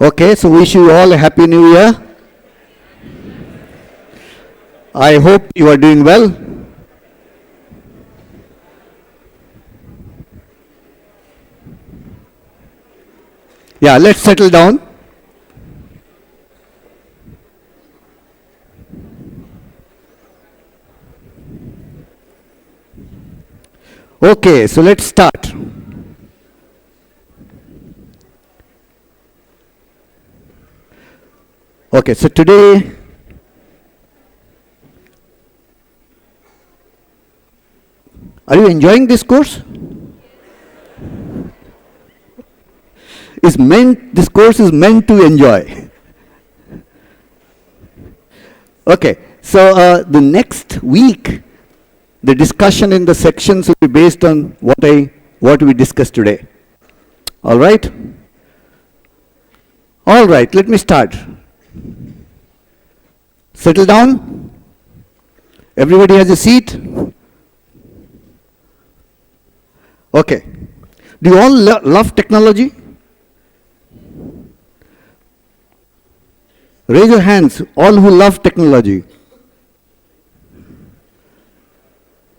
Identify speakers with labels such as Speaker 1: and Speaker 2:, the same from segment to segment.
Speaker 1: Okay, so wish you all a happy new year. I hope you are doing well. Yeah, let's settle down. Okay, so let's start. Okay, so today, are you enjoying this course? This course is meant to enjoy. Okay, so the next week, the discussion in the sections will be based on what we discussed today. All right? All right, let me start. Settle down. Everybody has a seat. Okay. Do you all love technology? Raise your hands, all who love technology.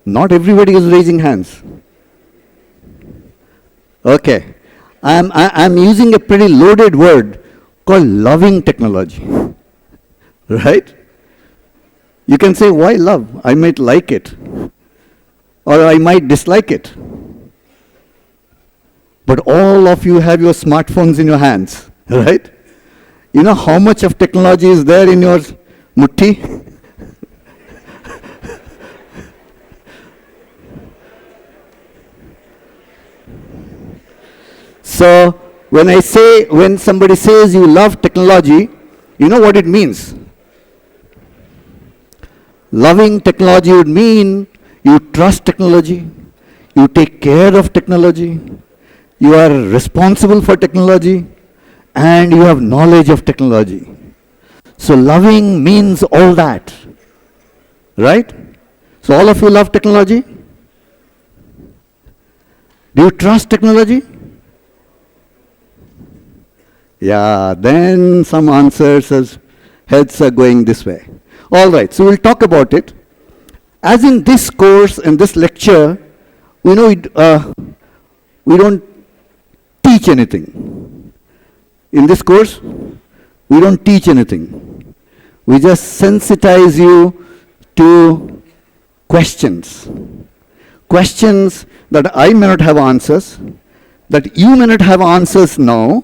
Speaker 1: Not everybody is raising hands. Okay. I'm using a pretty loaded word called loving technology. Right? You can say, why love? I might like it. Or I might dislike it. But all of you have your smartphones in your hands, right? You know how much of technology is there in your mutti? So when somebody says you love technology, you know what it means. Loving technology would mean you trust technology, you take care of technology, you are responsible for technology, and you have knowledge of technology. So loving means all that, right? So all of you love technology? Do you trust technology? Yeah, then some answers as heads are going this way. All right, so we'll talk about it. As in this course, in this lecture, we don't teach anything. In this course, we don't teach anything. We just sensitize you to questions. Questions that I may not have answers, that you may not have answers now,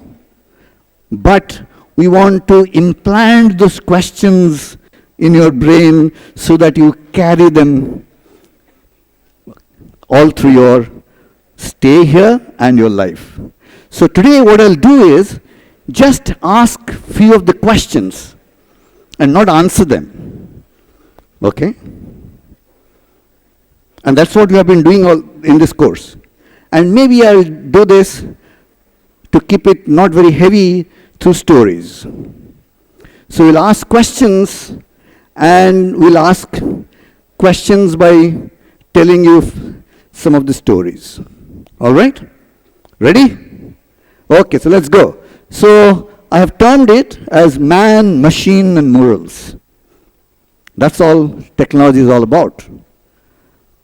Speaker 1: but we want to implant those questions in your brain so that you carry them all through your stay here and your life. So today what I'll do is just ask few of the questions and not answer them. Okay? And that's what we have been doing all in this course. And maybe I'll do this to keep it not very heavy through stories. So we'll ask questions, and we'll ask questions by telling you some of the stories. All right? Ready? Okay, so let's go. So I have termed it as man, machine, and morals. That's all technology is all about.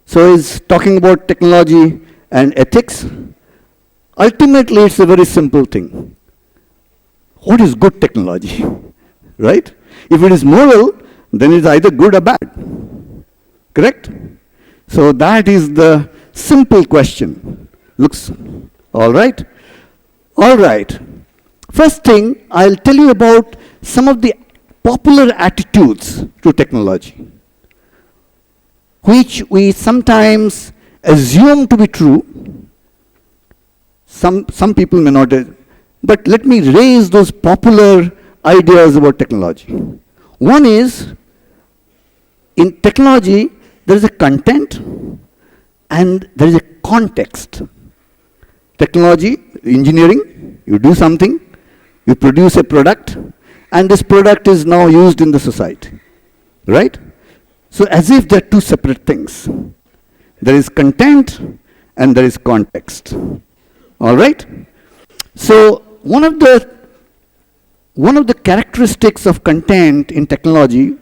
Speaker 1: So is talking about technology and ethics. Ultimately, it's a very simple thing. What is good technology? Right? If it is moral, then it's either good or bad. Correct? So that is the simple question. Looks all right? All right. First thing, I'll tell you about some of the popular attitudes to technology, which we sometimes assume to be true. Some people may not, but let me raise those popular ideas about technology. One is, in technology, there is a content and there is a context. Technology, engineering, you do something, you produce a product, and this product is now used in the society, right? So as if they're two separate things. There is content and there is context. All right? So one of the one of the characteristics of content in technology,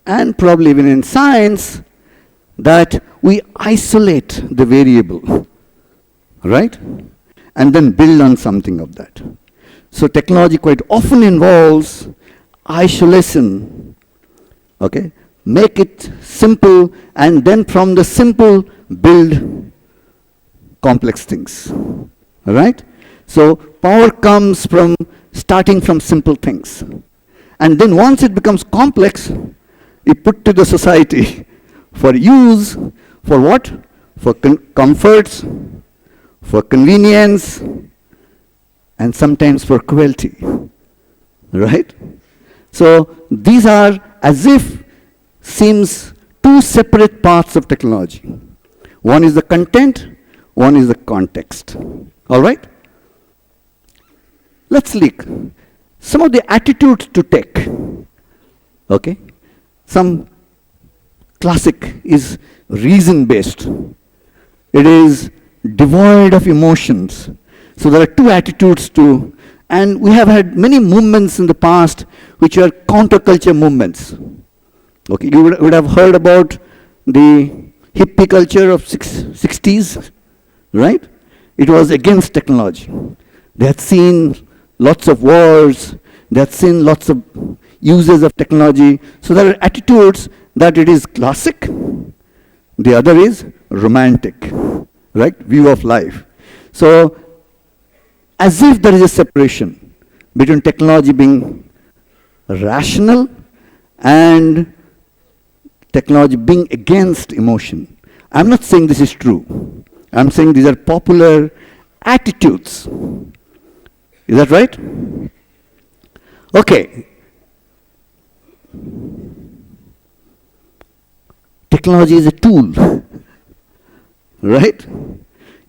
Speaker 1: and probably even in science, that we isolate the variable, right? And then build on something of that. So technology quite often involves isolation, okay? Make it simple, and then from the simple, build complex things, all right? So power comes from starting from simple things. And then once it becomes complex, you put to the society for use, for what? For comforts, for convenience, and sometimes for cruelty, right? So these are as if seems two separate parts of technology. One is the content, one is the context, all right? Let's look some of the attitudes to tech, okay? Some classic is reason-based. It is devoid of emotions. So there are two attitudes to, and we have had many movements in the past which are counterculture movements. Okay, you would have heard about the hippie culture of 60s, right? It was against technology. They had seen lots of wars, they had seen lots of uses of technology. So there are attitudes that it is classic, the other is romantic, right? View of life. So as if there is a separation between technology being rational and technology being against emotion. I'm not saying this is true. I'm saying these are popular attitudes. Is that right? Okay. Technology is a tool, right?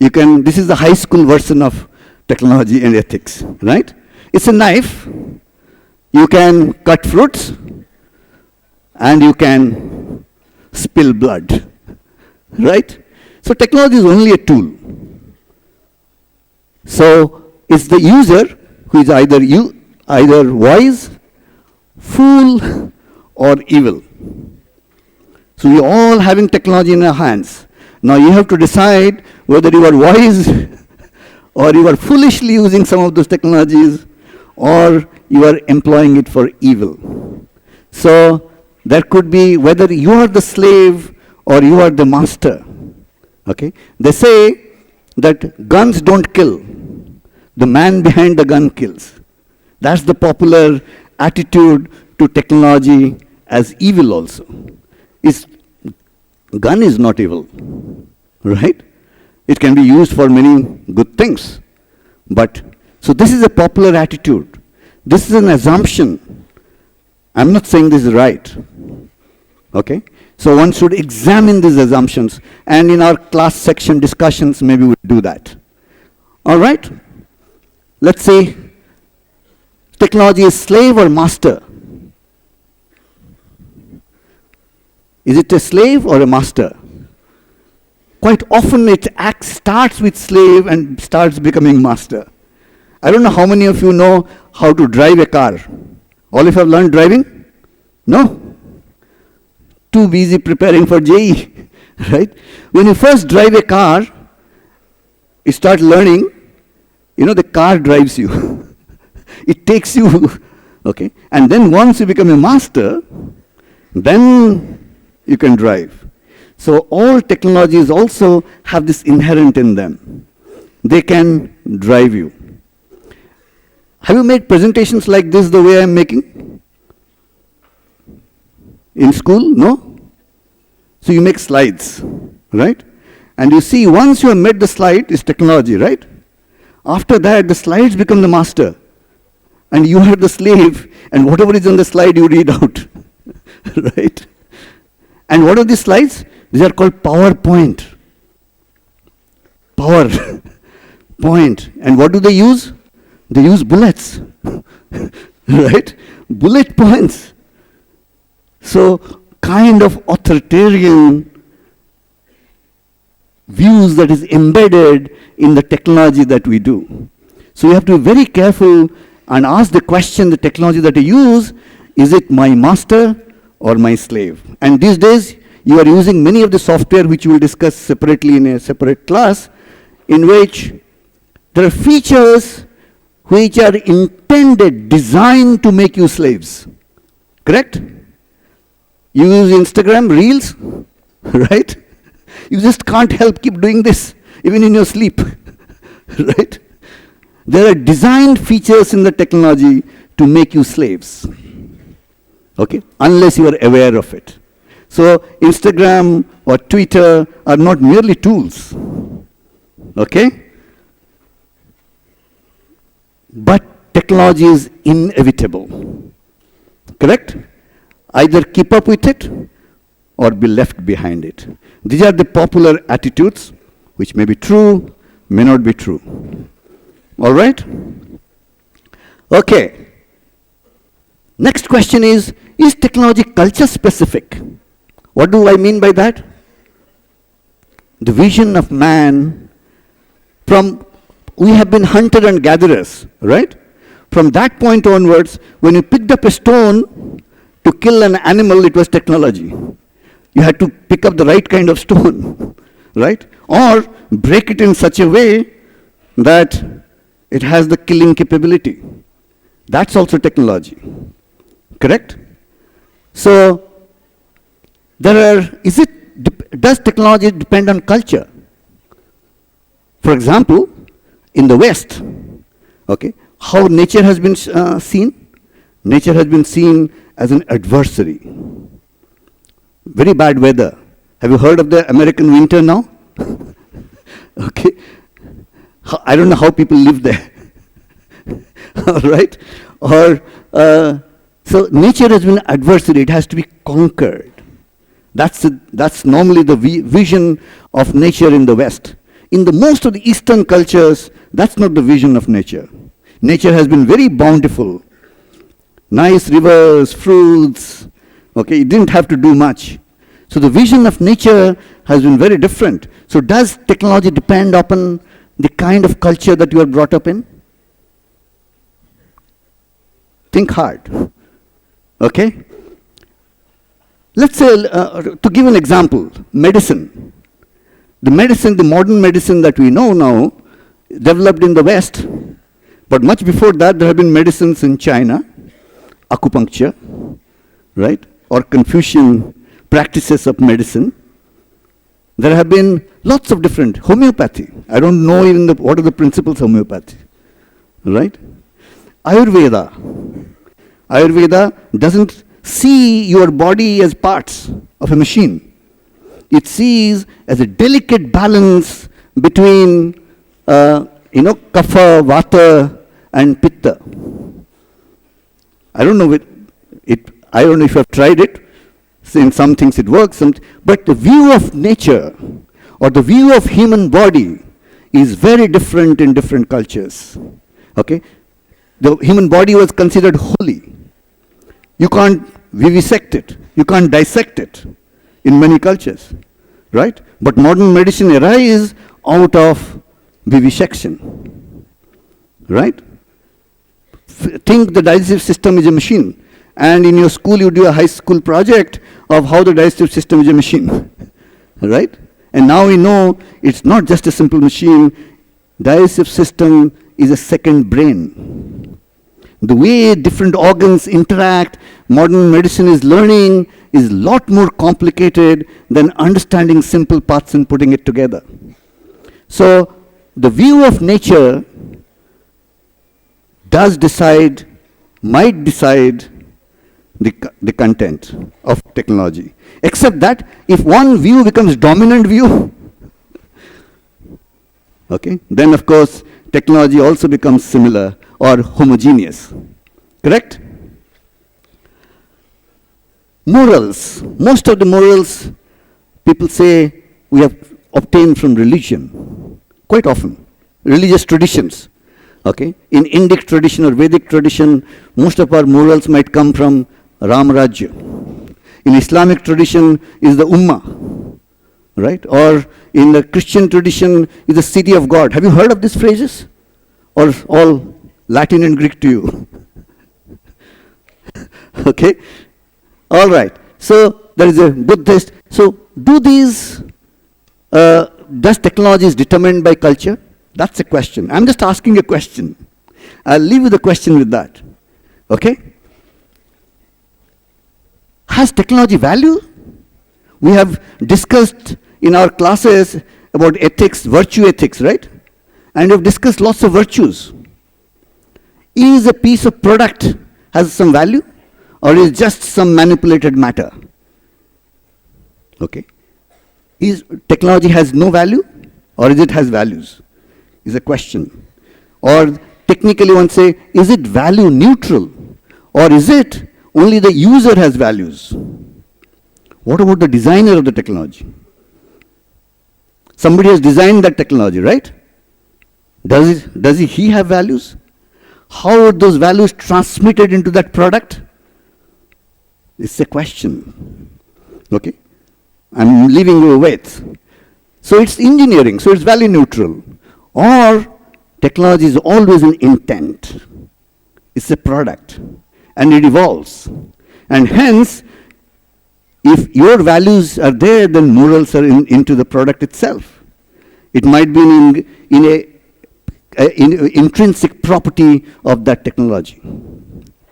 Speaker 1: You can, this is the high school version of technology and ethics, right? It's a knife. You can cut fruits and you can spill blood, right? So technology is only a tool. So it's the user who is either wise, fool, or evil. So we're all having technology in our hands. Now you have to decide whether you are wise or you are foolishly using some of those technologies or you are employing it for evil. So there could be whether you are the slave or you are the master. Okay? They say that guns don't kill. The man behind the gun kills. That's the popular attitude to technology as evil also. Gun is not evil, right? It can be used for many good things. But, so this is a popular attitude. This is an assumption. I'm not saying this is right. Okay? So one should examine these assumptions. And in our class section discussions, maybe we'll do that. All right? Let's say technology is slave or master. Is it a slave or a master? Quite often it starts with slave and starts becoming master. I don't know how many of you know how to drive a car. All of you have learned driving? No? Too busy preparing for JE, right? When you first drive a car, you start learning, the car drives you. It takes you, okay? And then once you become a master, then you can drive. So all technologies also have this inherent in them. They can drive you. Have you made presentations like this the way I'm making? In school? No? So you make slides, right? And you see, once you have made the slide, it's technology, right? After that, the slides become the master. And you are the slave, and whatever is on the slide, you read out, right? And what are these slides? These are called PowerPoint. PowerPoint. And what do they use? They use bullets, right? Bullet points. So kind of authoritarian views that is embedded in the technology that we do. So we have to be very careful and ask the question, the technology that you use, is it my master or my slave? And these days, you are using many of the software which we will discuss separately in a separate class, in which there are features which are intended, designed to make you slaves. Correct? You use Instagram Reels, right? You just can't help keep doing this, even in your sleep, right? There are designed features in the technology to make you slaves, okay? Unless you are aware of it. So Instagram or Twitter are not merely tools, okay? But technology is inevitable, correct? Either keep up with it or be left behind it. These are the popular attitudes, which may be true, may not be true. All right? Okay. Next question is technology culture specific? What do I mean by that? The vision of man we have been hunter and gatherers, right? From that point onwards, when you picked up a stone to kill an animal, it was technology. You had to pick up the right kind of stone, right? Or break it in such a way that it has the killing capability. That's also technology, correct? So, does technology depend on culture? For example, in the West, okay, how nature has been seen? Nature has been seen as an adversary. Very bad weather. Have you heard of the American winter now? Okay. I don't know how people live there. All right? Or, so nature has been adversary. It has to be conquered. That's normally the vision of nature in the West. In the most of the Eastern cultures, that's not the vision of nature. Nature has been very bountiful. Nice rivers, fruits, okay, it didn't have to do much. So the vision of nature has been very different. So does technology depend upon the kind of culture that you are brought up in? Think hard, okay? Let's say, to give an example, medicine. The modern medicine that we know now, developed in the West, but much before that there have been medicines in China, acupuncture, right? Or Confucian practices of medicine. There have been lots of different, homeopathy. I don't know even what are the principles of homeopathy, right? Ayurveda doesn't see your body as parts of a machine. It sees as a delicate balance between, kapha, vata, and pitta. I don't know if you have tried it. In some things it works, but the view of nature or the view of human body is very different in different cultures. Okay? The human body was considered holy. You can't vivisect it. You can't dissect it in many cultures, right? But modern medicine arises out of vivisection, right? Think the digestive system is a machine. And in your school, you do a high school project of how the digestive system is a machine, right? And now we know it's not just a simple machine. Digestive system is a second brain. The way different organs interact, modern medicine is learning, is a lot more complicated than understanding simple parts and putting it together. So the view of nature might decide the content of technology. Except that if one view becomes dominant view, okay, then of course technology also becomes similar or homogeneous. Correct? Morals. Most of the morals, people say, we have obtained from religion. Quite often. Religious traditions. Okay? In Indic tradition or Vedic tradition, most of our morals might come from Ram Rajya. In Islamic tradition is the Ummah, right? Or in the Christian tradition is the city of God. Have you heard of these phrases? Or all Latin and Greek to you? Okay? All right. So there is a Buddhist. So does technology is determined by culture? That's a question. I'm just asking a question. I'll leave you the question with that. Okay? Has technology value? We have discussed in our classes about ethics, virtue ethics, right? And we've discussed lots of virtues. Is a piece of product has some value, or is just some manipulated matter? Okay. Is technology has no value, or is it has values? Is a question. Or technically one say, is it value neutral, or is it only the user has values? What about the designer of the technology? Somebody has designed that technology, right? Does he have values? How are those values transmitted into that product? It's a question. Okay? I'm leaving you with. So it's engineering, so it's value neutral. Or technology is always an intent. It's a product. And it evolves. And hence, if your values are there, then morals are into the product itself. It might be in intrinsic property of that technology.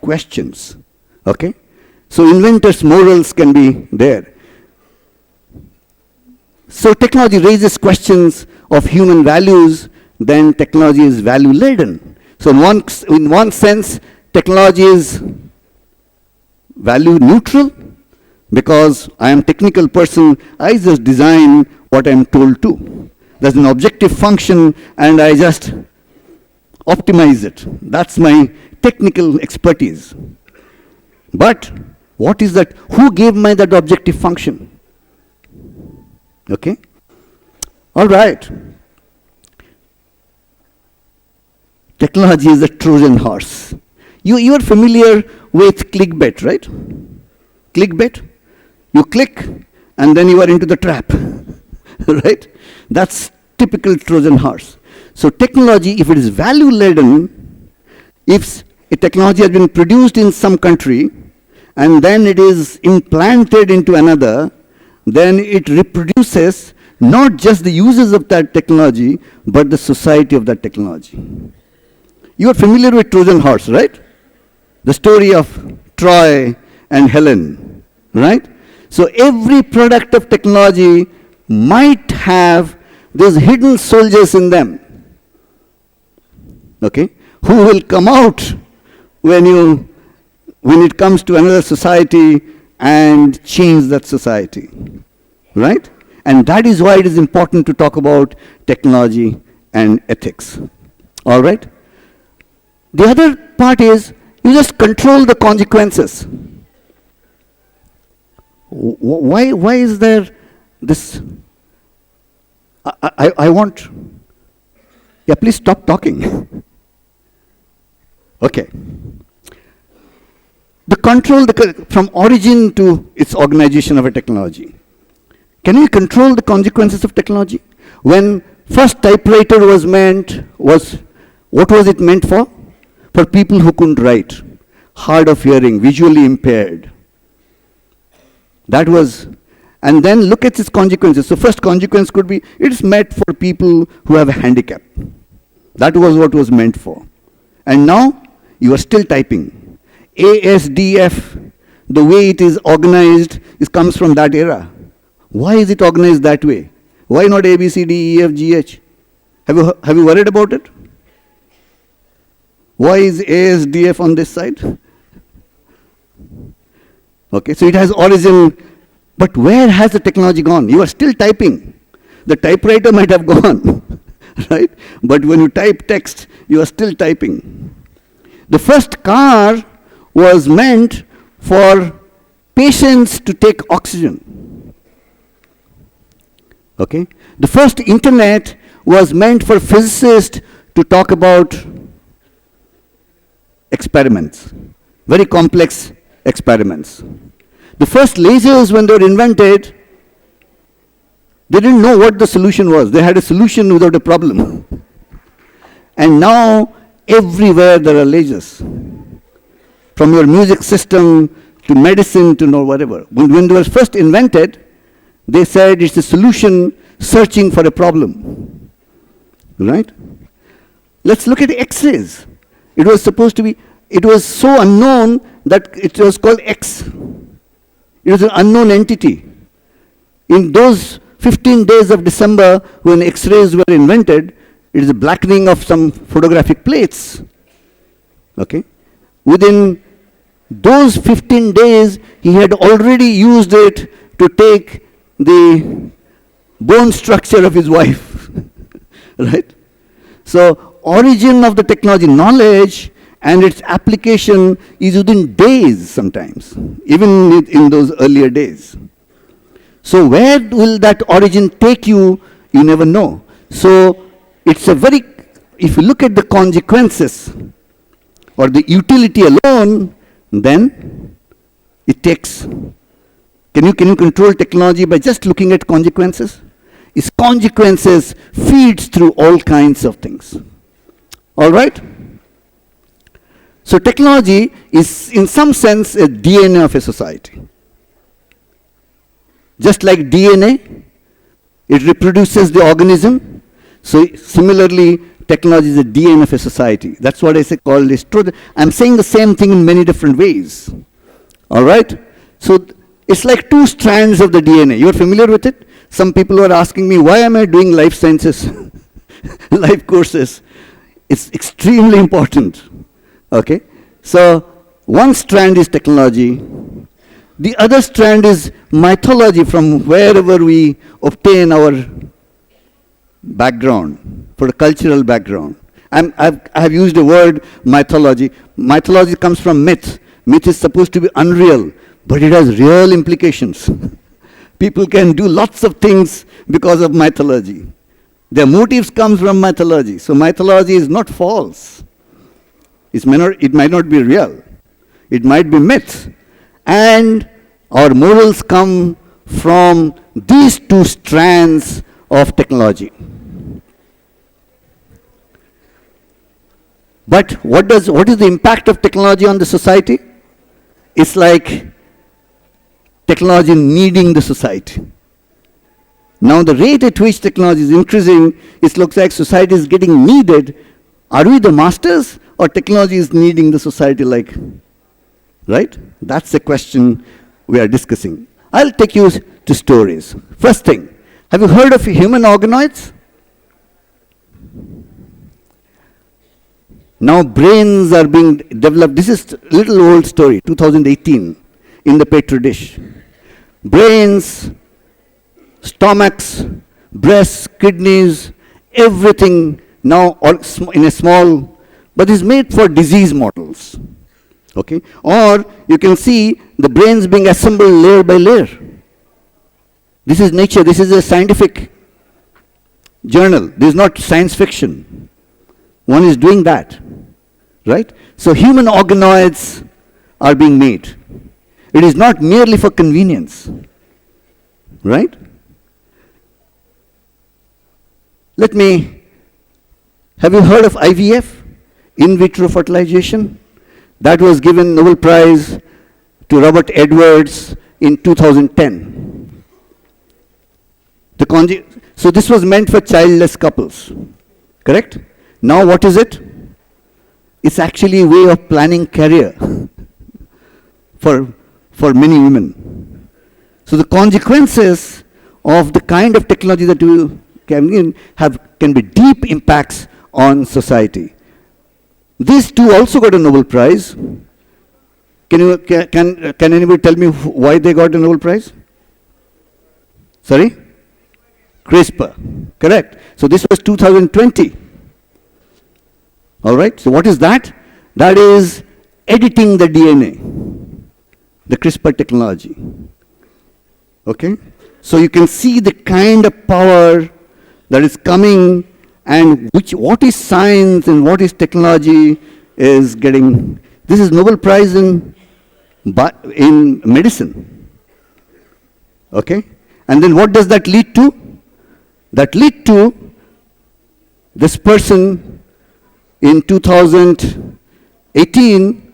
Speaker 1: Questions. Okay? So inventors' morals can be there. So technology raises questions of human values, then technology is value-laden. So in one sense, technology is value neutral, because I am a technical person, I just design what I am told to. There's an objective function and I just optimize it. That's my technical expertise. But what is that? Who gave me that objective function? Okay? All right. Technology is a Trojan horse. You are familiar with clickbait, right? Clickbait? You click and then you are into the trap. Right? That's typical Trojan horse. So technology, if it is value-laden, if a technology has been produced in some country and then it is implanted into another, then it reproduces not just the users of that technology, but the society of that technology. You are familiar with Trojan horse, right? The story of Troy and Helen, right? So every product of technology might have those hidden soldiers in them, okay, who will come out when it comes to another society and change that society, right? And that is why it is important to talk about technology and ethics, all right? The other part is you just control the consequences. Why is there this? I want. Yeah, please stop talking. Okay. The control from origin to its organization of a technology. Can we control the consequences of technology? When first typewriter was what was it meant for? For people who couldn't write, hard of hearing, visually impaired. That was, and then look at its consequences. So first consequence could be, it's meant for people who have a handicap. That was what was meant for. And now, you are still typing. ASDF, the way it is organized, comes from that era. Why is it organized that way? Why not A, B, C, D, E, F, G, H? Have you worried about it? Why is ASDF on this side? Okay, so it has origin, but where has the technology gone? You are still typing. The typewriter might have gone, right? But when you type text, you are still typing. The first car was meant for patients to take oxygen. Okay? The first internet was meant for physicists to talk about experiments, very complex experiments. The first lasers, when they were invented, they didn't know what the solution was. They had a solution without a problem. And now, everywhere there are lasers. from your music system to medicine to know whatever. When they were first invented, they said it's a solution searching for a problem, right? Let's look at X-rays. It was supposed to be, it was so unknown that it was called X. It was an unknown entity. In those 15 days of December when X-rays were invented, it is a blackening of some photographic plates. Okay? Within those 15 days, he had already used it to take the bone structure of his wife. Right? So, origin of the technology, knowledge and its application is within days sometimes, even in those earlier days. So where will that origin take you? You never know. So it's a very, if you look at the consequences or the utility alone, then it takes, can you control technology by just looking at consequences? Its consequences feeds through all kinds of things. All right? So technology is in some sense a DNA of a society. Just like DNA, it reproduces the organism. So similarly, technology is the DNA of a society. That's what I say called this truth. I'm saying the same thing in many different ways. All right? So it's like two strands of the DNA. You're familiar with it? Some people are asking me, why am I doing life sciences, life courses? It's extremely important. Okay? So one strand is technology. The other strand is mythology, from wherever we obtain our background, for a cultural background. I have used the word mythology. Mythology comes from myth. Myth is supposed to be unreal, but it has real implications. People can do lots of things because of mythology. Their motives come from mythology. So mythology is not false. It might not be real. It might be myth. And our morals come from these two strands of technology. But what is the impact of technology on the society? It's like technology needing the society. Now the rate at which technology is increasing, it looks like society is getting needed. Are we the masters or technology is needing the society like, right? That's the question we are discussing. I'll take you to stories. First thing, have you heard of human organoids? Now brains are being developed. This is a little old story, 2018, in the Petri dish. Brains, stomachs, breasts, kidneys, everything now in a small, but is made for disease models. Okay? Or you can see the brains being assembled layer by layer. This is nature, this is a scientific journal. This is not science fiction. One is doing that. Right? So human organoids are being made. It is not merely for convenience. Right? Have you heard of IVF? In vitro fertilization? That was given Nobel Prize to Robert Edwards in 2010. So this was meant for childless couples. Correct? Now what is it? It's actually a way of planning career for many women. So the consequences of the kind of technology that we can be deep impacts on society. These two also got a Nobel Prize. Can anybody tell me why they got a Nobel Prize? Sorry? CRISPR. Correct. So this was 2020. All right, so what is that? That is editing the DNA, the CRISPR technology. Okay? So you can see the kind of power that is coming, and what is science and what is technology is getting. This is Nobel Prize in medicine. Okay? And then what does that lead to? That lead to this person in 2018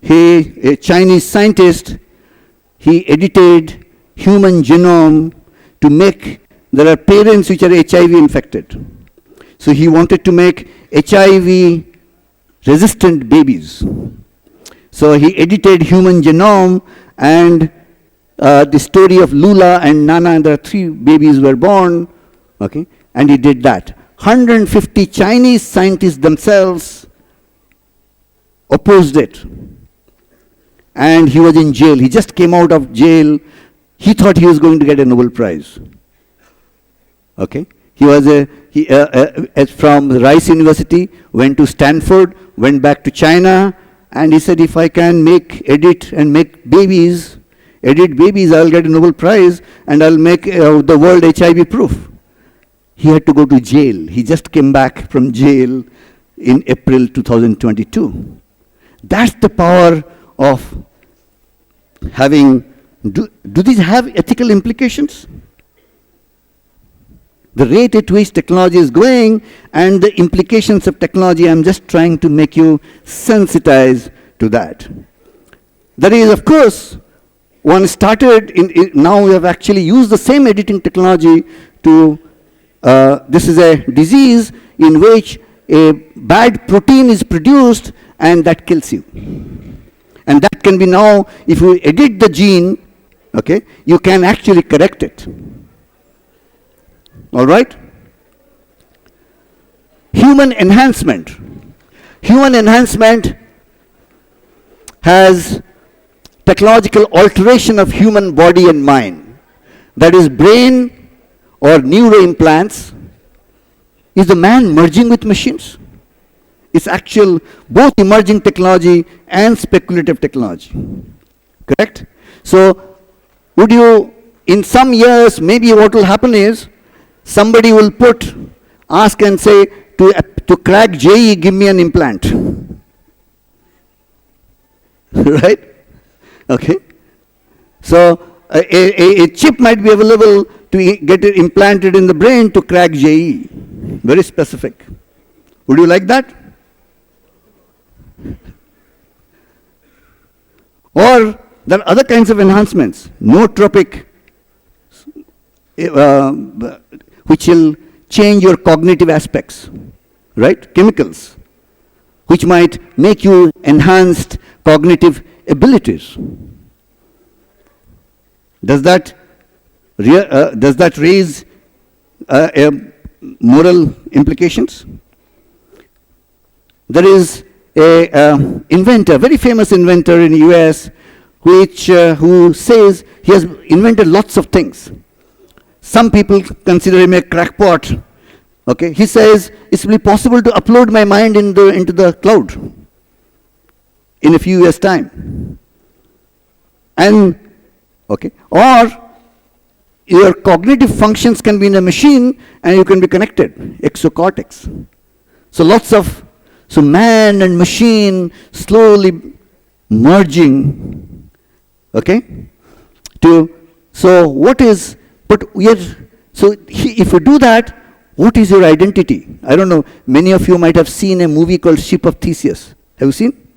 Speaker 1: a Chinese scientist, he edited human genome to make, there are parents which are HIV infected. So he wanted to make HIV resistant babies. So he edited human genome, and the story of Lula and Nana, and the 3 babies were born, okay, and he did that. 150 Chinese scientists themselves opposed it. And he was in jail. He just came out of jail. He thought he was going to get a Nobel Prize. Okay? He was from Rice University, went to Stanford, went back to China, and he said, if I can edit and make babies, I'll get a Nobel Prize, and I'll make the world HIV proof. He had to go to jail. He just came back from jail in April 2022. That's the power of having, do these have ethical implications? The rate at which technology is going and the implications of technology, I'm just trying to make you sensitize to that. That is, of course, one started, now we have actually used the same editing technology to, this is a disease in which a bad protein is produced and that kills you. And that can be now, if you edit the gene, okay, you can actually correct it. All right? Human enhancement. Human enhancement has technological alteration of human body and mind. That is, brain or neuroimplants. Is the man merging with machines? It's actual both emerging technology and speculative technology. Correct? So, would you, in some years, maybe what will happen is, somebody will ask and say, to crack JE, give me an implant. Right? Okay? So, a chip might be available to get it implanted in the brain to crack JE. Very specific. Would you like that? Or there are other kinds of enhancements, nootropic, which will change your cognitive aspects, right? Chemicals, which might make you enhanced cognitive abilities. Does that raise moral implications? There is a inventor, very famous inventor in the US, who says he has invented lots of things. Some people consider him a crackpot. Okay, he says it's really possible to upload my mind into the cloud in a few years' time. And okay, or your cognitive functions can be in a machine and you can be connected, exocortex. So man and machine slowly merging, okay? If you do that, what is your identity? I don't know, many of you might have seen a movie called Ship of Theseus. Have you seen?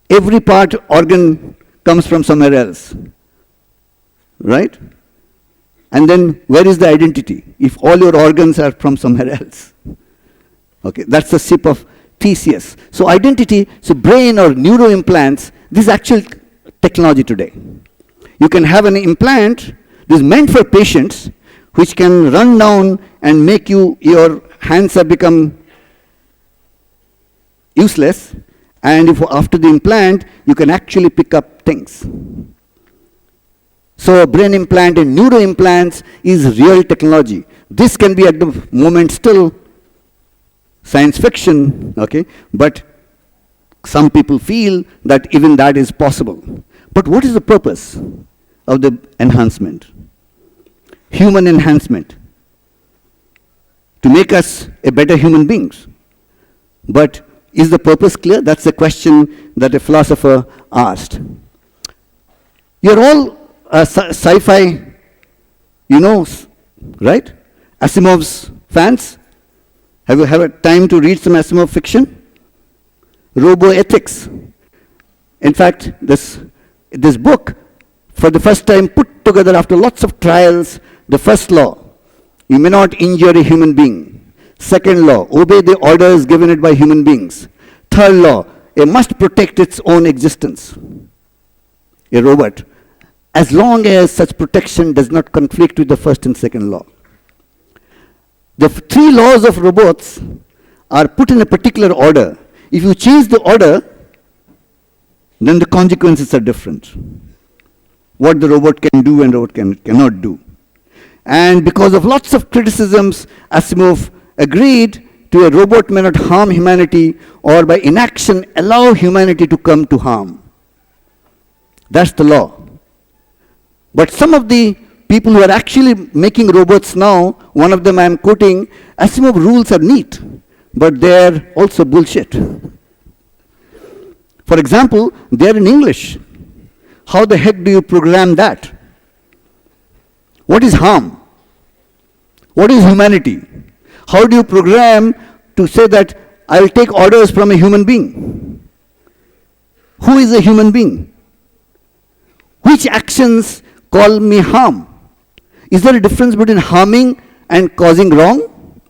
Speaker 1: Every part organ comes from somewhere else, right? And then where is the identity? If all your organs are from somewhere else. Okay, that's the Ship of Theseus. So identity, so brain or neuroimplants, this is actual technology today. You can have an implant, this is meant for patients, which can run down and make your hands have become useless, and if after the implant, you can actually pick up things. So brain implant and neuroimplants is real technology. This can be at the moment still science fiction, okay, but some people feel that even that is possible. But what is the purpose of the enhancement? Human enhancement. To make us a better human beings. But is the purpose clear? That's the question that a philosopher asked. You're all sci-fi, right? Asimov's fans? Have you had time to read some Asimov fiction? Roboethics. In fact, this book, for the first time put together after lots of trials, the first law, you may not injure a human being. Second law, obey the orders given it by human beings. Third law, it must protect its own existence. A robot, as long as such protection does not conflict with the first and second law. The three laws of robots are put in a particular order. If you change the order, then the consequences are different. What the robot can do and what cannot do. And because of lots of criticisms, Asimov agreed to a robot may not harm humanity or by inaction allow humanity to come to harm. That's the law. But some of the people who are actually making robots now, one of them I am quoting, Asimov rules are neat, but they're also bullshit. For example, they're in English. How the heck do you program that? What is harm? What is humanity? How do you program to say that I will take orders from a human being? Who is a human being? Which actions call me harm? Is there a difference between harming and causing wrong?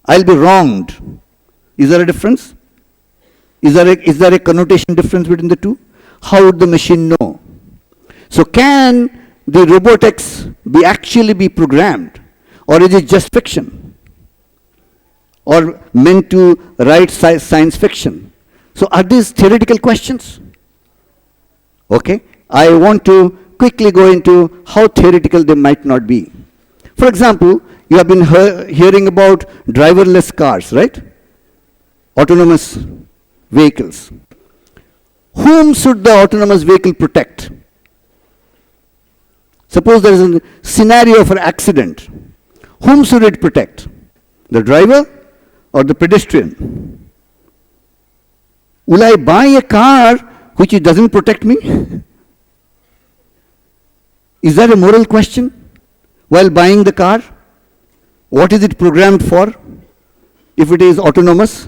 Speaker 1: I'll be wronged. Is there a difference? Is there a connotation difference between the two? How would the machine know? So can the robotics actually be programmed? Or is it just fiction? Or meant to write science fiction? So are these theoretical questions? Okay, I want to quickly go into how theoretical they might not be. For example, you have been hearing about driverless cars, right? Autonomous vehicles. Whom should the autonomous vehicle protect? Suppose there is a scenario of an accident. Whom should it protect? The driver or the pedestrian? Will I buy a car which it doesn't protect me? Is that a moral question? While buying the car, what is it programmed for if it is autonomous?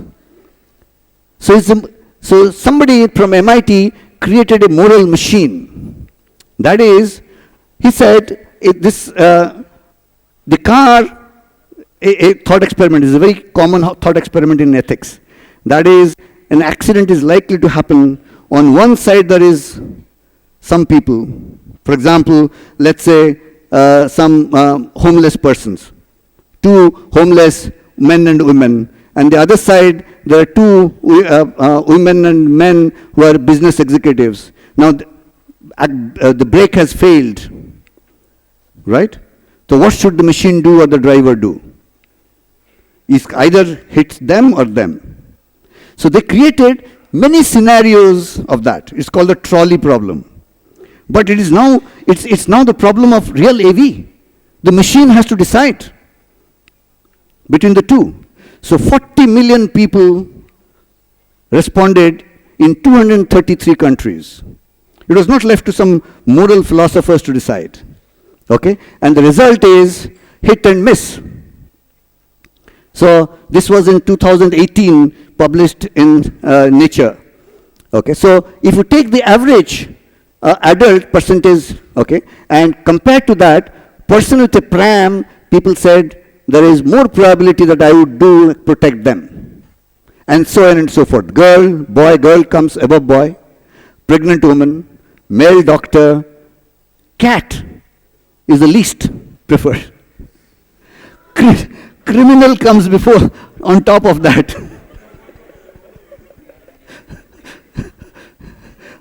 Speaker 1: So somebody from MIT created a moral machine. That is, he said, the car, a thought experiment is a very common thought experiment in ethics. That is, an accident is likely to happen. On one side there is some people, for example, let's say some homeless persons, two homeless men and women, and the other side there are two women and men who are business executives. Now the brake has failed, right? So what should the machine do or the driver do? It either hits them or them. So they created many scenarios of that. It's called the trolley problem. But it is now, it's now the problem of real AV. The machine has to decide between the two. So 40 million people responded in 233 countries. It was not left to some moral philosophers to decide. Okay? And the result is hit and miss. So this was in 2018, published in Nature. Okay? So if you take the average adult percentage, okay, and compared to that, person with a pram, people said there is more probability that I would protect them. And so on and so forth. Girl comes above boy, pregnant woman, male doctor, cat is the least preferred. Criminal comes before, on top of that.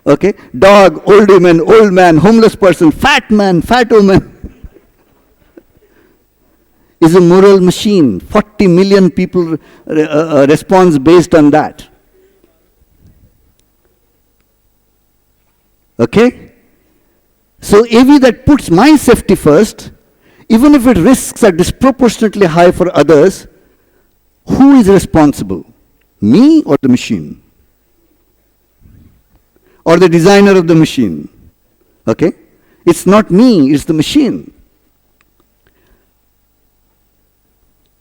Speaker 1: Okay, dog, old woman, old man, homeless person, fat man, fat woman. Is a moral machine. 40 million people responds based on that. Okay? So AV that puts my safety first, even if its risks are disproportionately high for others, who is responsible? Me or the machine? Or the designer of the machine? Okay? It's not me, it's the machine.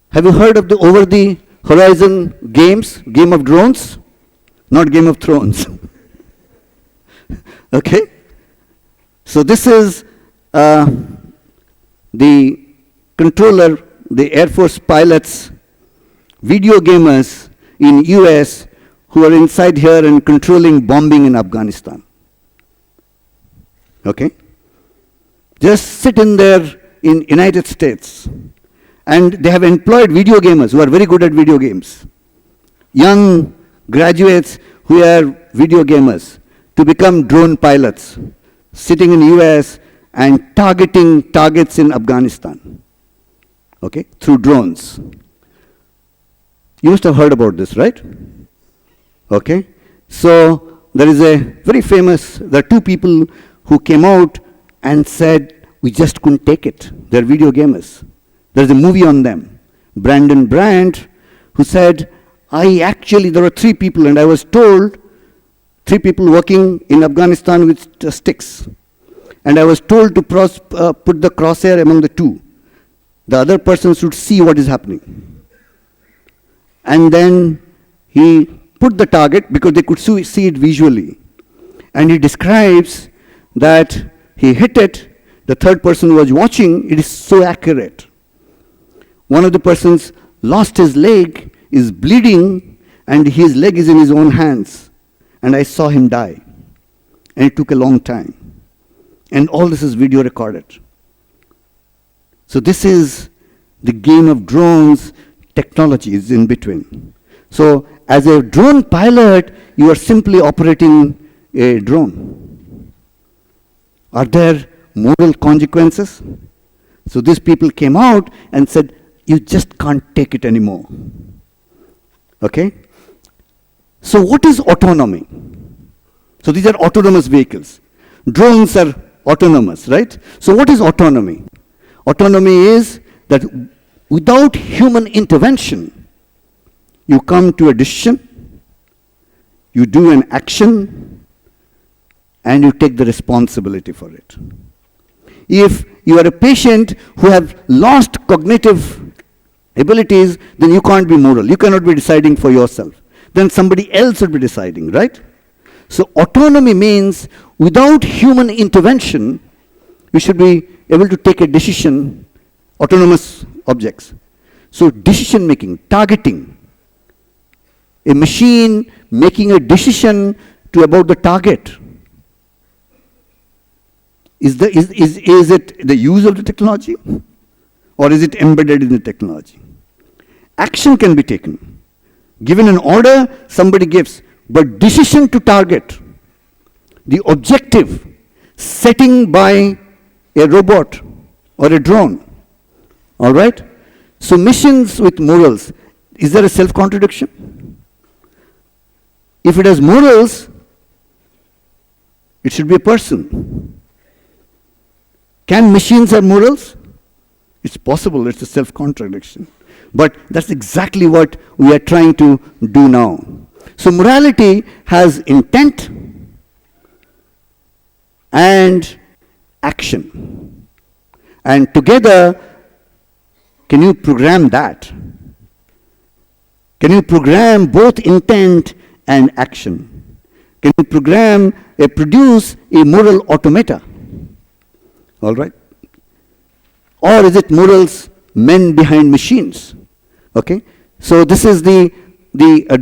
Speaker 1: Have you heard of the over the horizon games, Game of Drones? Not Game of Thrones. Okay? So this is the controller, the Air Force pilots, video gamers in US who are inside here and controlling bombing in Afghanistan. Okay? Just sit in there in United States. And they have employed video gamers who are very good at video games. Young graduates who are video gamers to become drone pilots, sitting in US and targeting targets in Afghanistan, okay, through drones. You must have heard about this, right? Okay, so there is a very famous, there are two people who came out and said, we just couldn't take it. They're video gamers. There's a movie on them. Brandon Brandt, who said, there were three people, and I was told, three people working in Afghanistan with sticks. And I was told to put the crosshair among the two. The other person should see what is happening. And then he put the target, because they could see it visually. And he describes that he hit it, the third person was watching, it is so accurate. One of the persons lost his leg, is bleeding, and his leg is in his own hands. And I saw him die. And it took a long time. And all this is video recorded. So this is the game of drones. Technology is in between. So as a drone pilot, you are simply operating a drone. Are there moral consequences? So these people came out and said, you just can't take it anymore. Okay? So what is autonomy? So these are autonomous vehicles. Drones are autonomous, right? So what is autonomy? Autonomy is that without human intervention, you come to a decision, you do an action, and you take the responsibility for it. If you are a patient who have lost cognitive abilities, then you can't be moral. You cannot be deciding for yourself. Then somebody else will be deciding, right? So autonomy means without human intervention, we should be able to take a decision, autonomous objects. So decision making, targeting, a machine making a decision about the target. Is it the use of the technology, or is it embedded in the technology? Action can be taken. Given an order, somebody gives, but decision to target, the objective, setting by a robot or a drone. All right? So missions with morals, is there a self-contradiction? If it has morals, it should be a person. Can machines have morals? It's possible, it's a self-contradiction. But that's exactly what we are trying to do now. So morality has intent and action. And together, can you program that? Can you program both intent and action? Can you produce a moral automata? All right? Or is it morals men behind machines? Okay? So this is the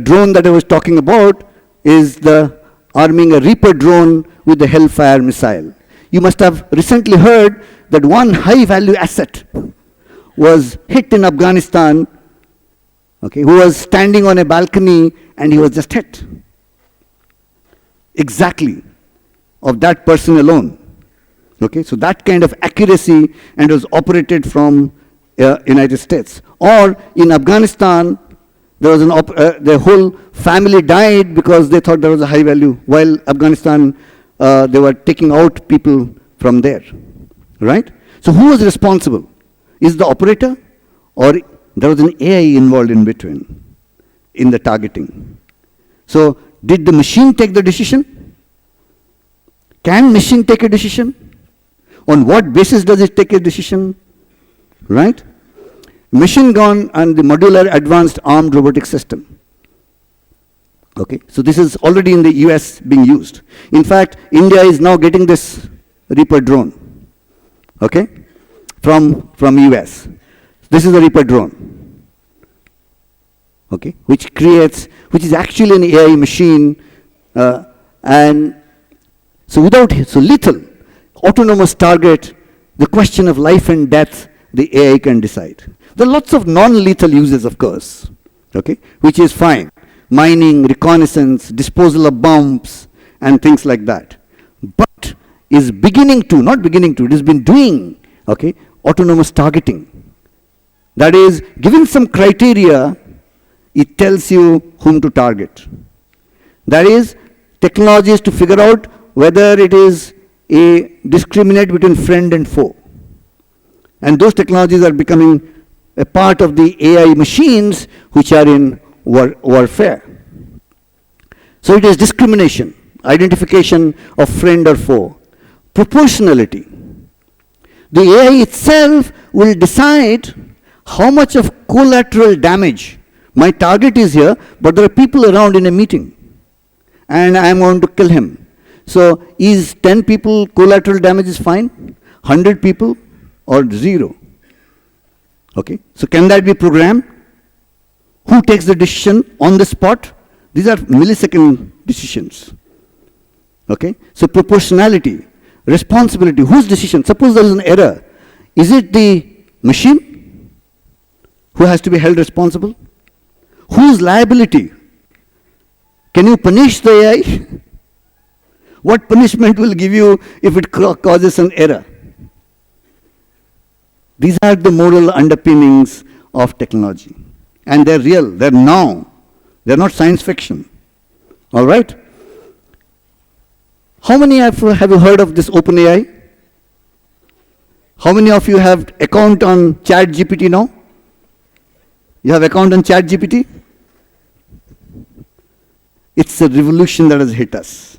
Speaker 1: drone that I was talking about, is the arming a Reaper drone with the Hellfire missile. You must have recently heard that one high-value asset was hit in Afghanistan, okay, who was standing on a balcony and he was just hit. Exactly, of that person alone. Okay, so that kind of accuracy, and was operated from United States. Or in Afghanistan, there was the whole family died because they thought there was a high value, while Afghanistan, they were taking out people from there, right? So who was responsible? Is the operator, or there was an AI involved in between, in the targeting? So did the machine take the decision? Can machine take a decision? On what basis does it take a decision? Right? Machine gun and the modular advanced armed robotic system. Okay, so this is already in the US being used. In fact, India is now getting this Reaper drone, okay, from US. This is a Reaper drone, okay, which is actually an AI machine, and so lethal, autonomous target, the question of life and death, the AI can decide. There are lots of non-lethal uses, of course, okay, which is fine. Mining, reconnaissance, disposal of bombs, and things like that. But is it has been doing, okay, autonomous targeting. That is, given some criteria, it tells you whom to target. That is, technologies to figure out whether it is a discriminate between friend and foe. And those technologies are becoming a part of the AI machines which are in warfare. So it is discrimination, identification of friend or foe. Proportionality. The AI itself will decide how much of collateral damage. My target is here, but there are people around in a meeting, and I am going to kill him. So is 10 people collateral damage is fine? 100 people or 0? Okay, so can that be programmed? Who takes the decision on the spot? These are millisecond decisions. Okay, so proportionality, responsibility, whose decision? Suppose there is an error. Is it the machine who has to be held responsible? Whose liability? Can you punish the AI? What punishment will give you if it causes an error? These are the moral underpinnings of technology. And they're real, they're now. They're not science fiction. All right? How many have you heard of this OpenAI? How many of you have account on ChatGPT now? You have account on ChatGPT? It's a revolution that has hit us.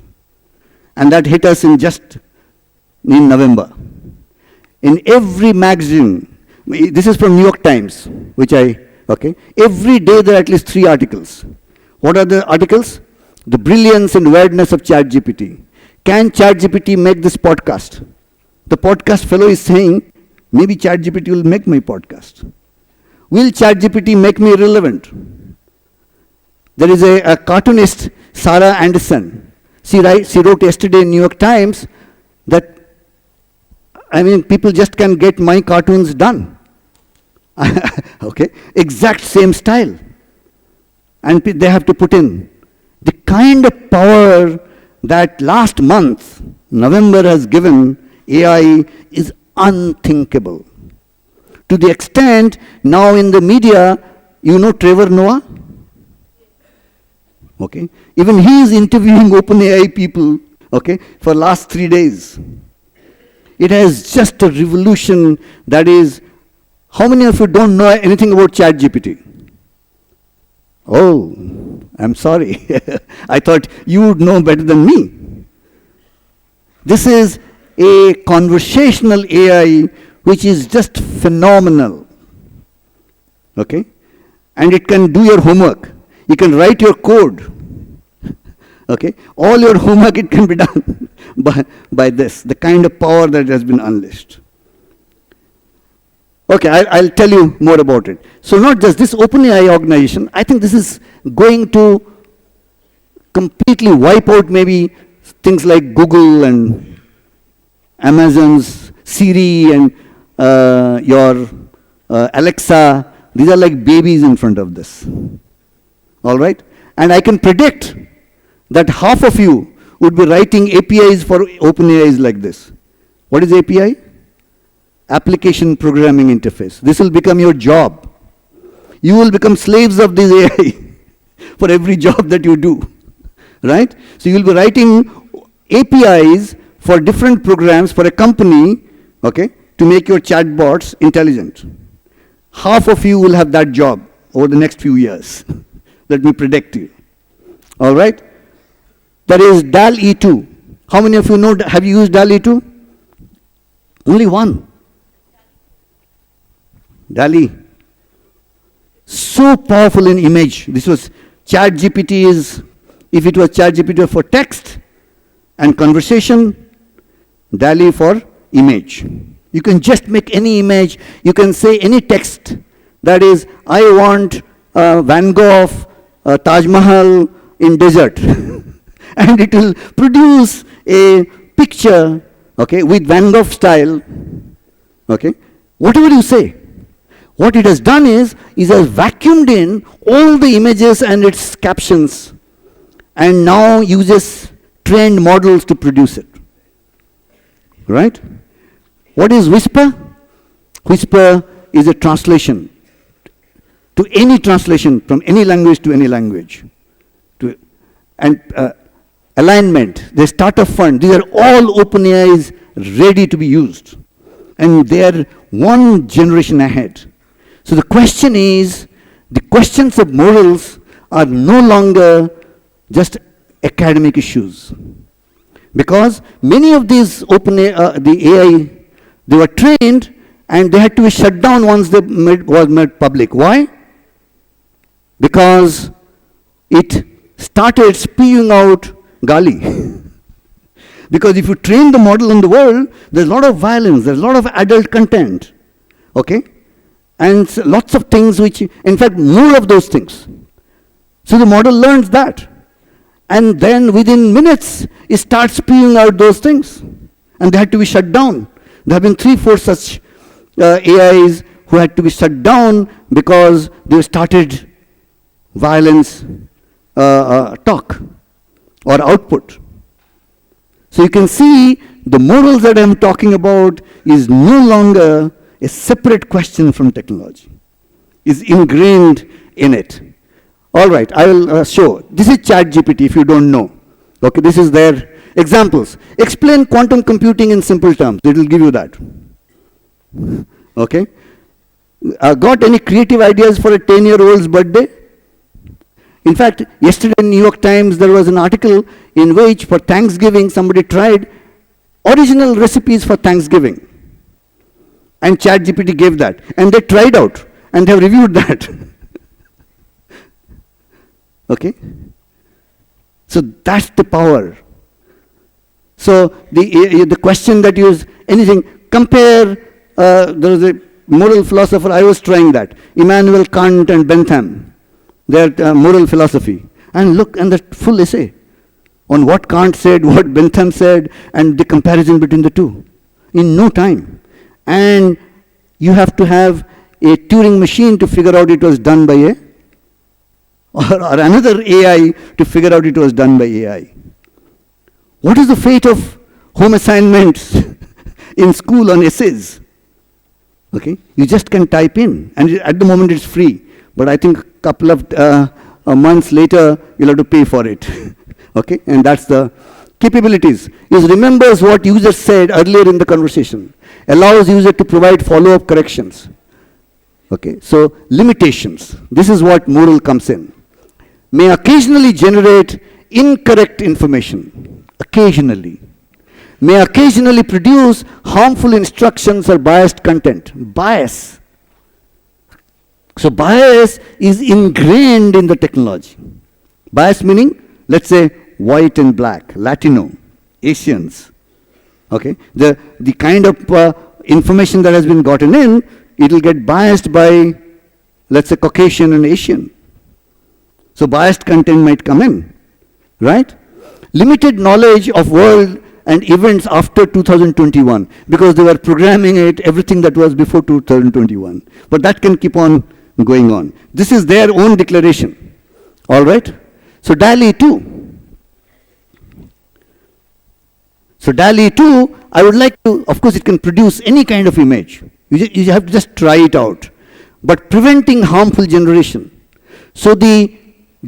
Speaker 1: And that hit us in November. In every magazine, this is from New York Times, okay. Every day there are at least 3 articles. What are the articles? The brilliance and weirdness of ChatGPT. Can ChatGPT make this podcast? The podcast fellow is saying, maybe ChatGPT will make my podcast. Will ChatGPT make me relevant? There is a cartoonist, Sarah Anderson. She wrote yesterday in New York Times that, people just can get my cartoons done. Okay, exact same style. And they have to put in. The kind of power that last month, November, has given AI is unthinkable. To the extent, now in the media, you know Trevor Noah? Okay, even he is interviewing OpenAI people, okay, for last 3 days. It has just a revolution that is, how many of you don't know anything about ChatGPT? Oh, I'm sorry. I thought you would know better than me. This is a conversational AI which is just phenomenal. Okay? And it can do your homework. You can write your code. Okay? All your homework, it can be done by this, the kind of power that has been unleashed. Okay, I'll tell you more about it. So not just this OpenAI organization, I think this is going to completely wipe out maybe things like Google and Amazon's Siri and your Alexa. These are like babies in front of this. All right? And I can predict that half of you would be writing APIs for OpenAIs like this. What is API? Application Programming Interface. This will become your job. You will become slaves of this AI for every job that you do, right? So you will be writing APIs for different programs for a company, okay, to make your chatbots intelligent. Half of you will have that job over the next few years. Let me predict you. All right? There is DAL E2. How many of you know, have you used DAL E2? Only one. DALL-E. So powerful in image. This was ChatGPT is If it was ChatGPT for text and conversation, DALL-E for image. You can just make any image. You can say any text. That is, I want Van Gogh, Taj Mahal in desert. And it will produce a picture, okay, with Van Gogh style, okay, whatever you say. What it has done is it has vacuumed in all the images and its captions, and now uses trained models to produce it. Right? What is Whisper? Whisper is a translation to any translation from any language to any language. And alignment, the startup fund, these are all OpenAI's ready to be used. And they are one generation ahead. So the question is, the questions of morals are no longer just academic issues. Because many of these the AI, they were trained and they had to be shut down once they was made public. Why? Because it started spewing out Gali. Because if you train the model in the world, there's a lot of violence, there's a lot of adult content, okay? And lots of things which, in fact, more of those things. So the model learns that. And then within minutes, it starts spewing out those things. And they had to be shut down. There have been 3-4 such AIs who had to be shut down because they started violence talk or output. So you can see the morals that I'm talking about is no longer a separate question from technology. It's ingrained in it. All right, I will show. This is ChatGPT if you don't know. Okay, this is their examples. Explain quantum computing in simple terms. It will give you that. Okay. Got any creative ideas for a 10-year-old's birthday? In fact, yesterday in New York Times, there was an article in which for Thanksgiving, somebody tried original recipes for Thanksgiving. And ChatGPT gave that. And they tried out. And they have reviewed that. Okay? So that's the power. So the question that you use, anything, compare, there was a moral philosopher, I was trying that. Immanuel Kant and Bentham, their moral philosophy. And look, and the full essay on what Kant said, what Bentham said, and the comparison between the two. In no time. And you have to have a Turing machine to figure out it was done by a or another AI to figure out it was done by AI. What is the fate of home assignments in school on essays? Okay, you just can type in, and at the moment it's free, but I think a couple of months later you'll have to pay for it. Okay, and that's the capabilities. It remembers what user said earlier in the conversation, allows user to provide follow-up corrections. Okay, so limitations. This is what moral comes in. May occasionally generate incorrect information, occasionally. May occasionally produce harmful instructions or biased content. Bias. So bias is ingrained in the technology. Bias meaning, let's say, white and black, Latino, Asians. Okay, the kind of information that has been gotten in, it will get biased by, let's say, Caucasian and Asian. So biased content might come in, right? Limited knowledge of world and events after 2021, because they were programming it, everything that was before 2021. But that can keep on going on. This is their own declaration, all right? So DALL-E 2. So DALL-E 2, I would like to, of course it can produce any kind of image. You have to just try it out. But preventing harmful generation. So the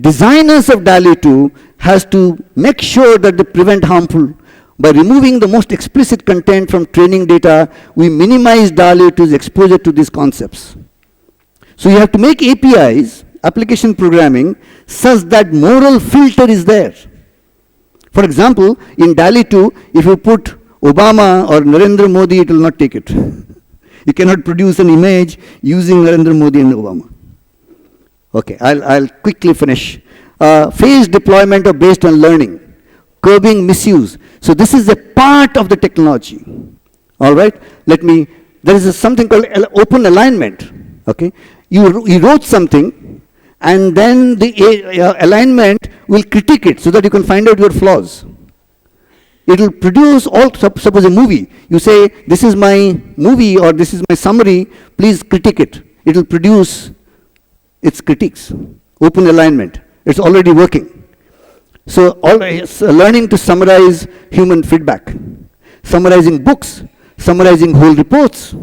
Speaker 1: designers of DALL-E 2 has to make sure that they prevent harmful. By removing the most explicit content from training data, we minimize DALL-E 2's exposure to these concepts. So you have to make APIs, application programming, such that moral filter is there. For example, in DALL-E 2, if you put Obama or Narendra Modi, it will not take it. You cannot produce an image using Narendra Modi and Obama. Okay, I'll quickly finish. phased deployment of based on learning, curbing misuse. So this is a part of the technology. All right? There is something called open alignment. Okay? You wrote something, and then the alignment will critique it so that you can find out your flaws. It will produce suppose a movie. You say, this is my movie or this is my summary, please critique it. It will produce its critiques. Open alignment. It's already working. So learning to summarize human feedback, summarizing books, summarizing whole reports,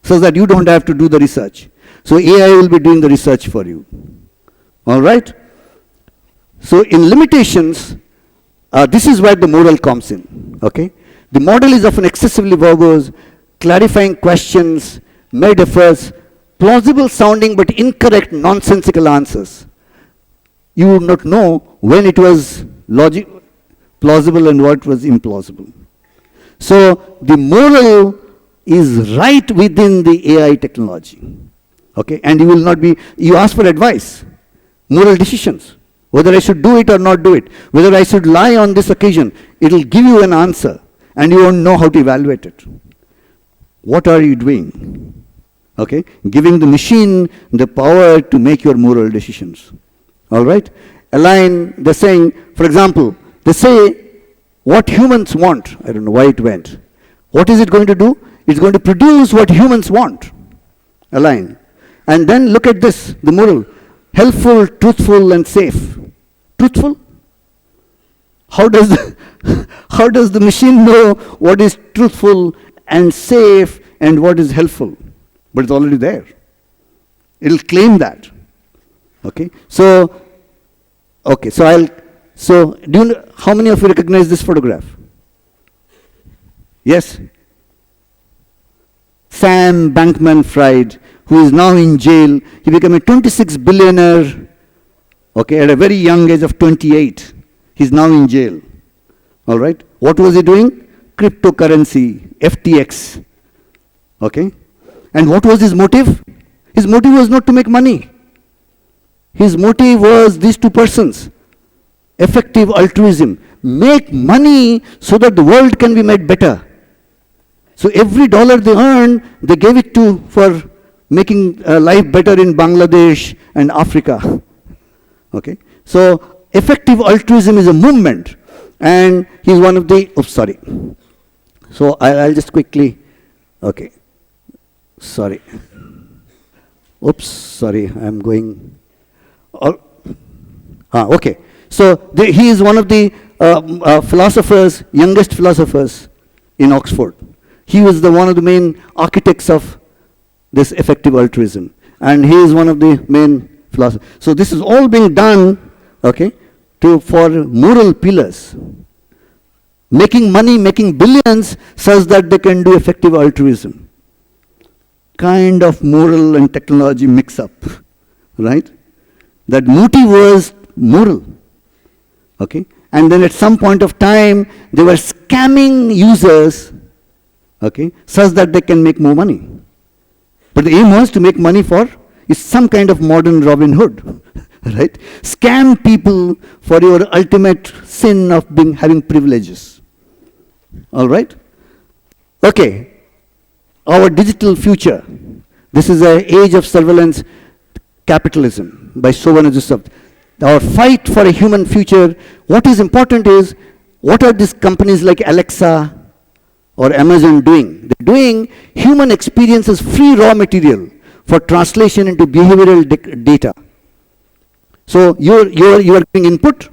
Speaker 1: so that you don't have to do the research. So AI will be doing the research for you. All right? So in limitations, this is where the moral comes in. Okay? The model is often excessively verbose, clarifying questions, made efforts, plausible sounding but incorrect, nonsensical answers. You would not know when it was plausible and what was implausible. So the moral is right within the AI technology. Okay? And you ask for advice, moral decisions, whether I should do it or not do it, whether I should lie on this occasion. It will give you an answer, and you won't know how to evaluate it. What are you doing? Okay? Giving the machine the power to make your moral decisions. All right? They're saying, for example, they say what humans want. I don't know why it went. What is it going to do? It's going to produce what humans want. Align. And then look at this, the moral. Helpful, truthful, and safe. Truthful? How does the machine know what is truthful and safe and what is helpful? But it's already there. It'll claim that. Okay? So do you know, how many of you recognize this photograph? Yes? Sam Bankman-Fried, who is now in jail. He became a 26 billionaire, okay, at a very young age of 28. He's now in jail. All right? What was he doing? Cryptocurrency, FTX. Okay? And what was his motive? His motive was not to make money. His motive was these two persons. Effective altruism. Make money so that the world can be made better. So every dollar they earned, they gave it for making life better in Bangladesh and Africa. Okay? So effective altruism is a movement. And he's one of the, So I'll just quickly, okay. Sorry. I'm going. Okay. So he is one of the philosophers, youngest philosophers in Oxford. He was one of the main architects of this effective altruism. And he is one of the main philosophers. So this is all being done, okay, for moral pillars. Making money, making billions such that they can do effective altruism. Kind of moral and technology mix up, right? That motive was moral, okay? And then at some point of time, they were scamming users, okay, such that they can make more money. But the aim was to make money is some kind of modern Robin Hood, right? Scam people for your ultimate sin of having privileges. All right? Okay. Our digital future. This is an age of surveillance capitalism by Sovan Joseph. Our fight for a human future. What is important is, what are these companies like Alexa or Amazon doing? They're doing human experiences free raw material for translation into behavioral data. So you are giving input.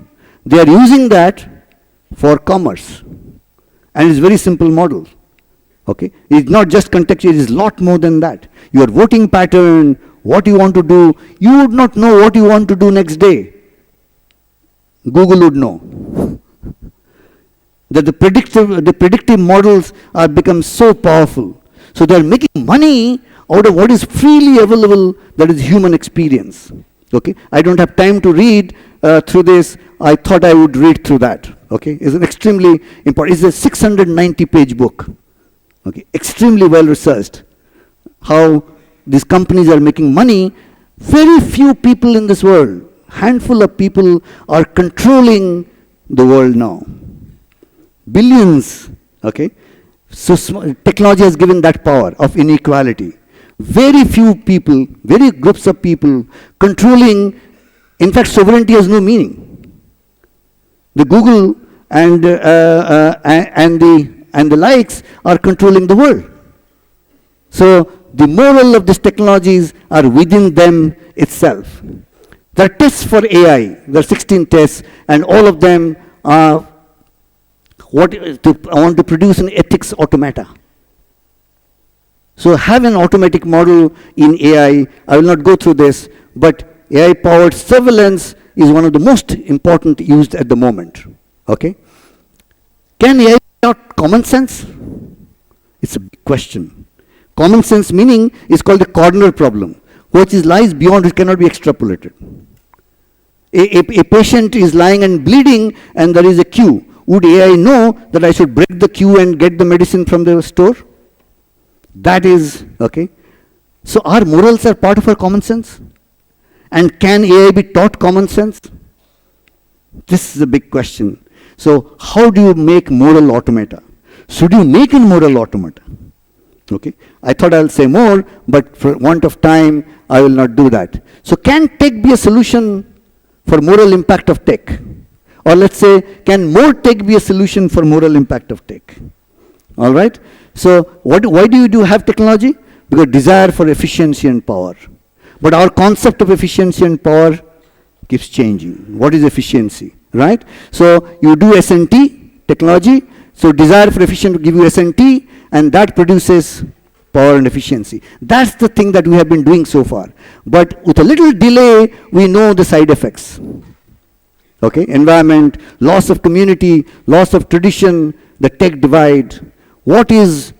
Speaker 1: They are using that for commerce. And it's a very simple model. Okay? It's not just contextual, it is a lot more than that. Your voting pattern, what you want to do, you would not know what you want to do next day. Google would know. That the predictive models are become so powerful. So they're making money out of what is freely available, that is human experience. Okay? I don't have time to read through this. I thought I would read through that. Okay? It's an extremely important, it's a 690-page book. Okay? Extremely well researched. How these companies are making money. Very few people in this world handful of people are controlling the world now. Billions, okay? So technology has given that power of inequality. Very few people, very groups of people controlling. In fact, sovereignty has no meaning. The Google and the likes are controlling the world. So the moral of these technologies are within them itself. There are tests for AI. There are 16 tests, and all of them are I want to produce an ethics automata. So have an automatic model in AI. I will not go through this, but AI-powered surveillance is one of the most important used at the moment. Okay? Can AI be taught common sense? It's a big question. Common sense meaning is called the corner problem, which lies beyond, it cannot be extrapolated. A patient is lying and bleeding and there is a queue. Would AI know that I should break the queue and get the medicine from the store? That is, okay. So our morals are part of our common sense? And can AI be taught common sense? This is a big question. So how do you make moral automata? Should you make a moral automata? Okay. I thought I'll say more, but for want of time, I will not do that. So can tech be a solution for moral impact of tech? Or let's say, can more tech be a solution for moral impact of tech? All right? So why do you have technology? Because desire for efficiency and power. But our concept of efficiency and power keeps changing. What is efficiency, right? So you do S&T, technology, so desire for efficiency will give you S&T, and that produces power and efficiency. That's the thing that we have been doing so far. But with a little delay, we know the side effects. Okay, environment, loss of community, loss of tradition, the tech divide. What is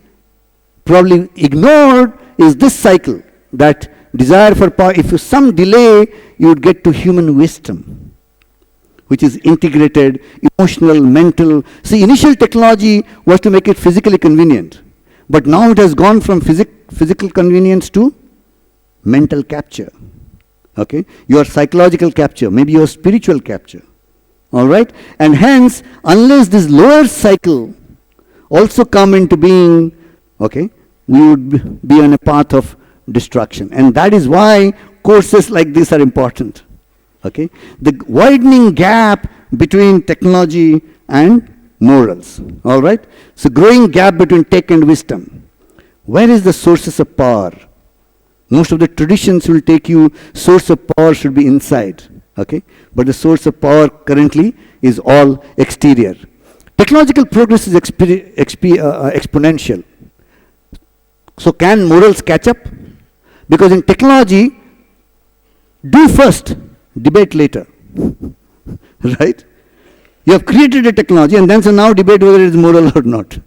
Speaker 1: probably ignored is this cycle, that desire for power. If you some delay, you would get to human wisdom, which is integrated, emotional, mental. See, initial technology was to make it physically convenient, but now it has gone from physical convenience to mental capture. Okay, your psychological capture, maybe your spiritual capture. All right, and hence, unless this lower cycle also come into being, okay, we would be on a path of destruction. And that is why courses like this are important. Okay, the widening gap between technology and morals. All right, so growing gap between tech and wisdom. Where is the sources of power? Most of the traditions will take you, source of power should be inside. Okay, but the source of power currently is all exterior. Technological progress is exponential. So can morals catch up? Because in technology, do first, debate later. Right? You have created a technology and then so now debate whether it is moral or not.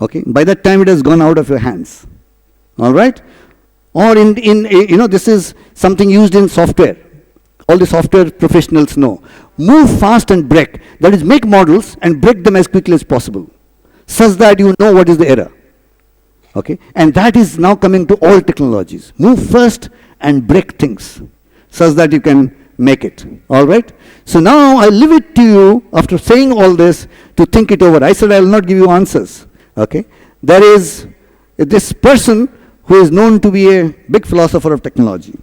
Speaker 1: Okay, by that time it has gone out of your hands. All right? Or this is something used in software. All the software professionals know. Move fast and break. That is, make models and break them as quickly as possible, such that you know what is the error. Okay? And that is now coming to all technologies. Move first and break things, such that you can make it. All right? So now I leave it to you, after saying all this, to think it over. I said I will not give you answers. Okay? There is this person who is known to be a big philosopher of technology.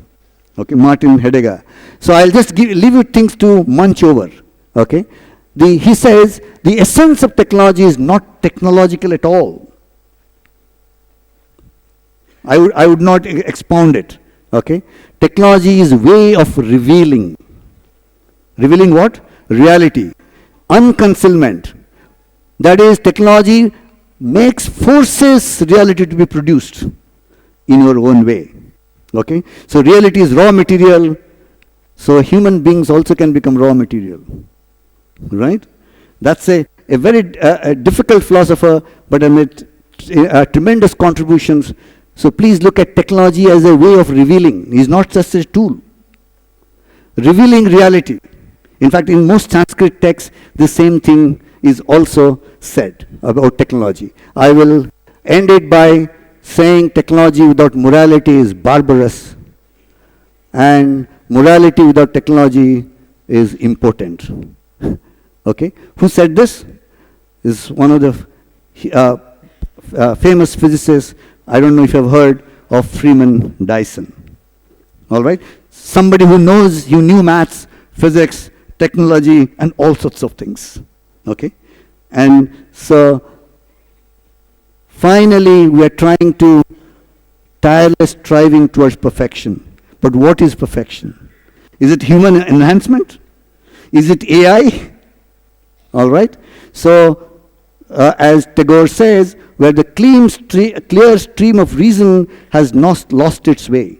Speaker 1: Okay, Martin Heidegger. So I'll just leave you things to munch over. Okay, he says the essence of technology is not technological at all. I would not expound it. Okay, technology is a way of revealing. Revealing what? Reality. Unconcealment. That is, technology forces reality to be produced in your own way. Okay, so reality is raw material, so human beings also can become raw material, right? That's a very difficult philosopher, but amid tremendous contributions. So please look at technology as a way of revealing. It's not just a tool. Revealing reality. In fact, in most Sanskrit texts, the same thing is also said about technology. I will end it by saying technology without morality is barbarous, and morality without technology is impotent. Okay? Who said this? Is one of the famous physicists. I don't know if you've heard of Freeman Dyson. All right? Somebody who knew maths, physics, technology, and all sorts of things. Okay? And so, finally, we are trying to tireless striving towards perfection. But what is perfection? Is it human enhancement? Is it AI? All right? So, as Tagore says, where the clear stream of reason has lost its way.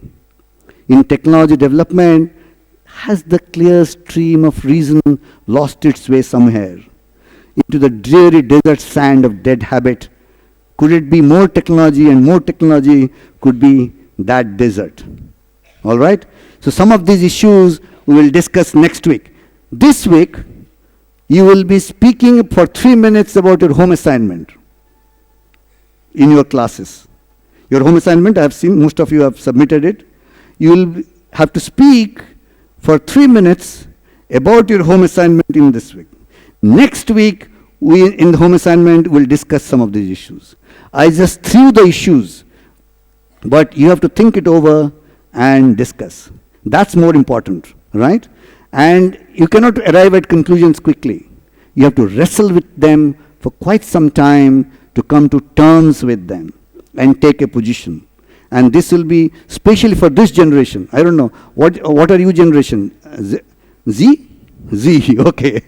Speaker 1: In technology development, has the clear stream of reason lost its way somewhere? Into the dreary desert sand of dead habit? Could it be more technology, and more technology could be that desert? All right? So some of these issues we will discuss next week. This week, you will be speaking for 3 minutes about your home assignment in your classes. Your home assignment, I have seen most of you have submitted it. You will have to speak for 3 minutes about your home assignment in this week. Next week, we in the home assignment will discuss some of these issues. I just threw the issues, but you have to think it over and discuss. That's more important, right? And you cannot arrive at conclusions quickly. You have to wrestle with them for quite some time to come to terms with them and take a position. And this will be especially for this generation. I don't know, what are you generation? Z? Z, okay,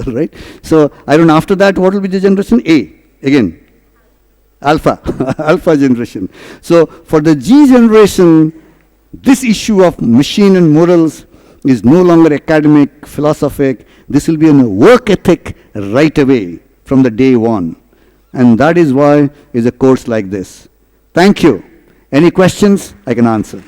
Speaker 1: right? So, I don't know, after that, what will be the generation? A, again, Alpha, Alpha generation. So, for the G generation, this issue of machine and morals is no longer academic, philosophic. This will be a work ethic right away from the day one. And that is why is a course like this. Thank you. Any questions? I can answer.